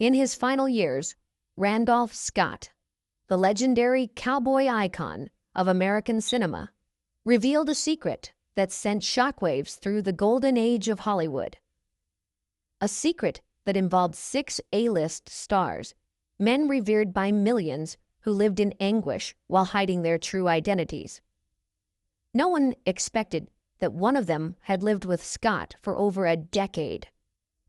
In his final years, Randolph Scott, the legendary cowboy icon of American cinema, revealed a secret that sent shockwaves through the golden age of Hollywood. A secret that involved 6 A-list stars, men revered by millions who lived in anguish while hiding their true identities. No one expected that one of them had lived with Scott for over a decade.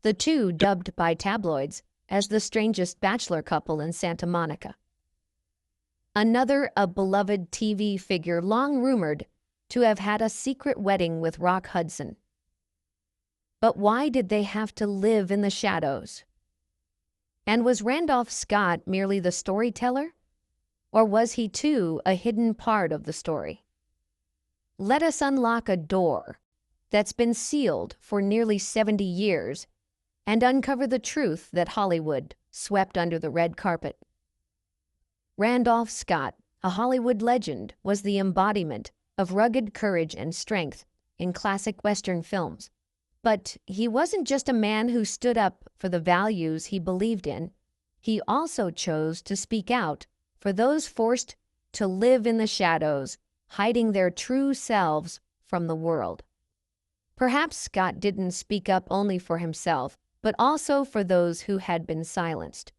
The two dubbed by tabloids as the strangest bachelor couple in Santa Monica. Another, a beloved TV figure long rumored to have had a secret wedding with Rock Hudson. But why did they have to live in the shadows? And was Randolph Scott merely the storyteller? Or was he too a hidden part of the story? Let us unlock a door that's been sealed for nearly 70 years and uncover the truth that Hollywood swept under the red carpet. Randolph Scott, a Hollywood legend, was the embodiment of rugged courage and strength in classic Western films. But he wasn't just a man who stood up for the values he believed in. He also chose to speak out for those forced to live in the shadows, hiding their true selves from the world. Perhaps Scott didn't speak up only for himself, but also for those who had been silenced.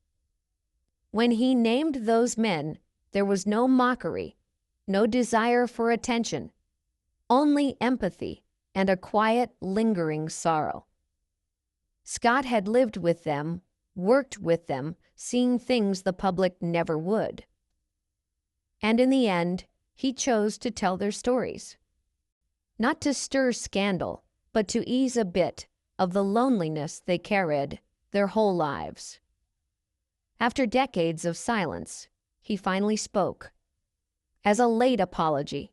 When he named those men, there was no mockery, no desire for attention, only empathy and a quiet, lingering sorrow. Scott had lived with them, worked with them, seen things the public never would. And in the end, he chose to tell their stories. Not to stir scandal, but to ease a bit of the loneliness they carried their whole lives. After decades of silence, he finally spoke, as a late apology,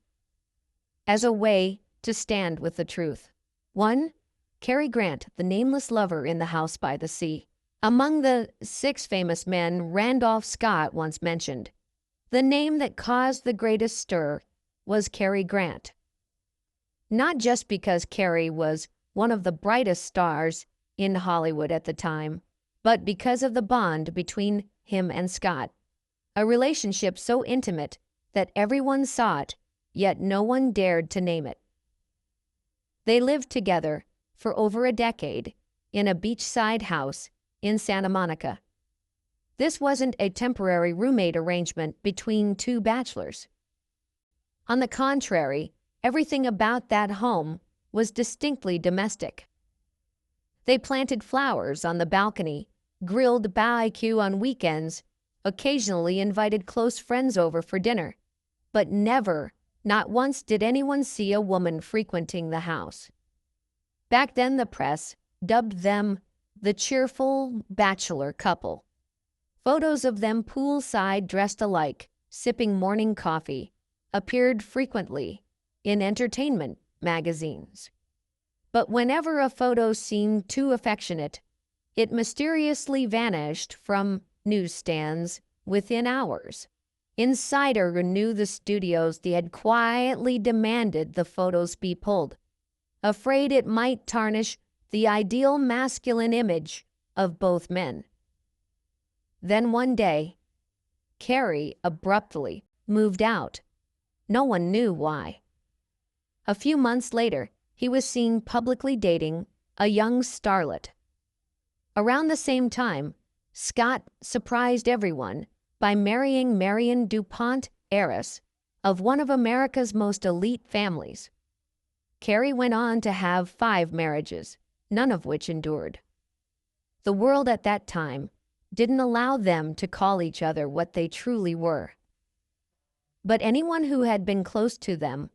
as a way to stand with the truth. 1. Cary Grant, the nameless lover in the house by the sea. Among the 6 famous men Randolph Scott once mentioned, the name that caused the greatest stir was Cary Grant. Not just because Cary was one of the brightest stars in Hollywood at the time, but because of the bond between him and Scott, a relationship so intimate that everyone saw it, yet no one dared to name it. They lived together for over a decade in a beachside house in Santa Monica. This wasn't a temporary roommate arrangement between 2 bachelors. On the contrary, everything about that home was distinctly domestic. They planted flowers on the balcony, grilled barbecue on weekends, occasionally invited close friends over for dinner, but never, not once did anyone see a woman frequenting the house. Back then, the press dubbed them the cheerful bachelor couple. Photos of them poolside dressed alike, sipping morning coffee, appeared frequently in entertainment magazines. But whenever a photo seemed too affectionate, it mysteriously vanished from newsstands within hours. Insider knew the studios they had quietly demanded the photos be pulled, afraid it might tarnish the ideal masculine image of both men. Then one day, Cary abruptly moved out. No one knew why. A few months later, he was seen publicly dating a young starlet. Around the same time, Scott surprised everyone by marrying Marion DuPont, heiress of one of America's most elite families. Cary went on to have 5 marriages, none of which endured. The world at that time didn't allow them to call each other what they truly were. But anyone who had been close to them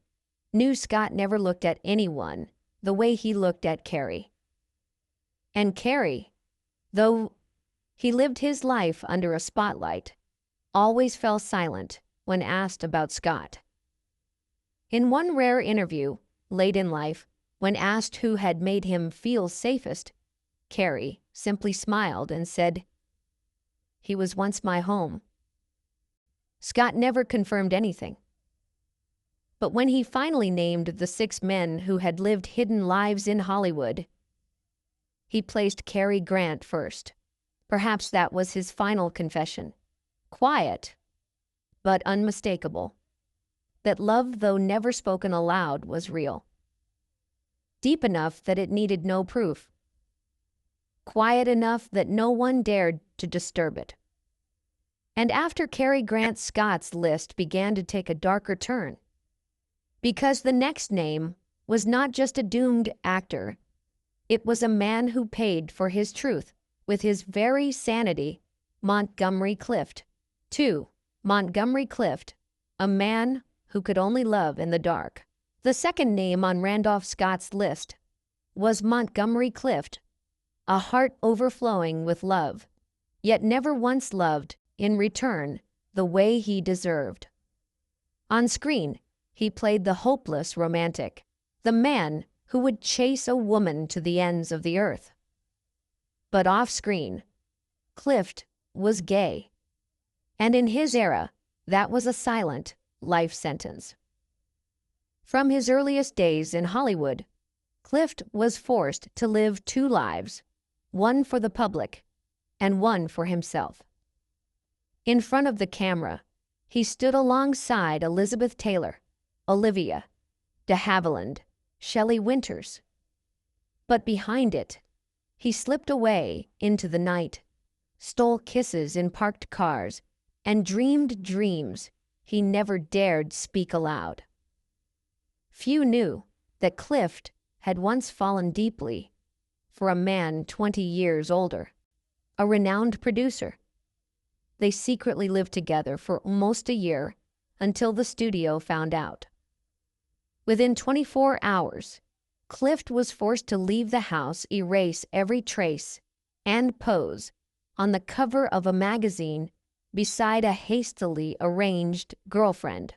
knew Scott never looked at anyone the way he looked at Cary. And Cary, though he lived his life under a spotlight, always fell silent when asked about Scott. In one rare interview, late in life, when asked who had made him feel safest, Cary simply smiled and said, "He was once my home." Scott never confirmed anything. But when he finally named the 6 men who had lived hidden lives in Hollywood, he placed Cary Grant first. Perhaps that was his final confession. Quiet, but unmistakable. That love, though never spoken aloud, was real. Deep enough that it needed no proof. Quiet enough that no one dared to disturb it. And after Cary Grant Scott's list began to take a darker turn, because the next name was not just a doomed actor, it was a man who paid for his truth with his very sanity, Montgomery Clift. 2. Montgomery Clift, a man who could only love in the dark. The second name on Randolph Scott's list was Montgomery Clift, a heart overflowing with love, yet never once loved in return the way he deserved. On screen, he played the hopeless romantic, the man who would chase a woman to the ends of the earth. But off-screen, Clift was gay, and in his era, that was a silent life sentence. From his earliest days in Hollywood, Clift was forced to live two lives, one for the public and one for himself. In front of the camera, he stood alongside Elizabeth Taylor, Olivia de Havilland, Shelley Winters. But behind it, he slipped away into the night, stole kisses in parked cars, and dreamed dreams he never dared speak aloud. Few knew that Clift had once fallen deeply for a man 20 years older, a renowned producer. They secretly lived together for almost a year until the studio found out. Within 24 hours, Clift was forced to leave the house, erase every trace, and pose on the cover of a magazine beside a hastily arranged girlfriend.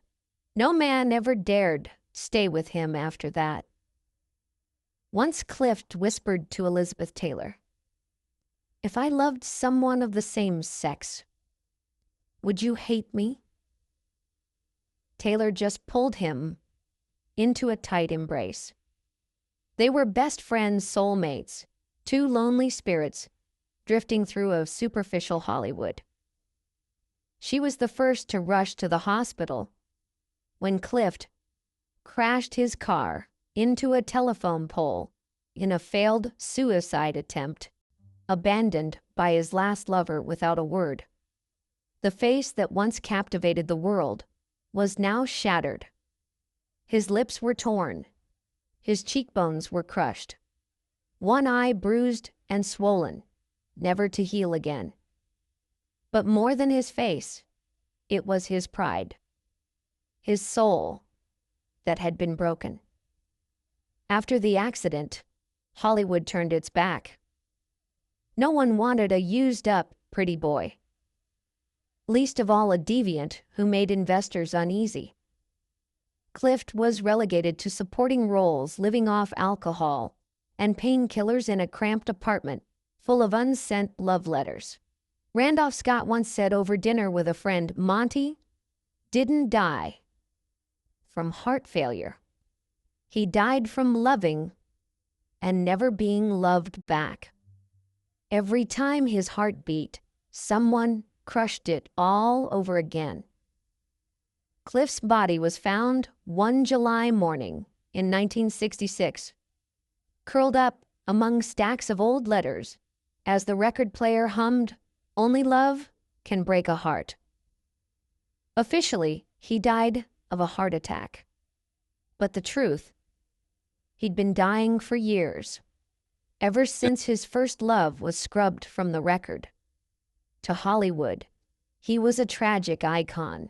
No man ever dared stay with him after that. Once Clift whispered to Elizabeth Taylor, "If I loved someone of the same sex, would you hate me?" Taylor just pulled him into a tight embrace. They were best friends, soulmates, two lonely spirits drifting through a superficial Hollywood. She was the first to rush to the hospital when Clift crashed his car into a telephone pole in a failed suicide attempt, abandoned by his last lover without a word. The face that once captivated the world was now shattered. His lips were torn. His cheekbones were crushed. One eye bruised and swollen, never to heal again. But more than his face, it was his pride, his soul that had been broken. After the accident, Hollywood turned its back. No one wanted a used-up pretty boy, least of all a deviant who made investors uneasy. Clift was relegated to supporting roles, living off alcohol and painkillers in a cramped apartment full of unsent love letters. Randolph Scott once said over dinner with a friend, "Monty didn't die from heart failure. He died from loving and never being loved back. Every time his heart beat, someone crushed it all over again." Clift's body was found one July morning in 1966, curled up among stacks of old letters as the record player hummed, "Only Love Can Break a Heart." Officially, he died of a heart attack. But the truth, he'd been dying for years, ever since his first love was scrubbed from the record. To Hollywood, he was a tragic icon.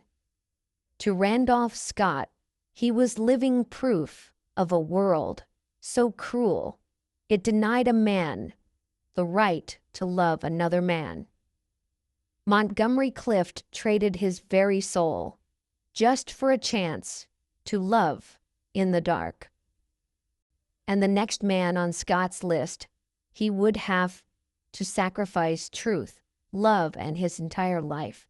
To Randolph Scott, he was living proof of a world so cruel it denied a man the right to love another man. Montgomery Clift traded his very soul just for a chance to love in the dark. And the next man on Scott's list, he would have to sacrifice truth, love, and his entire life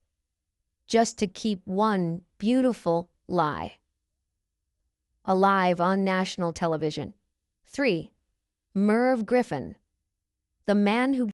just to keep one beautiful lie alive on national television. 3. Merv Griffin, the man who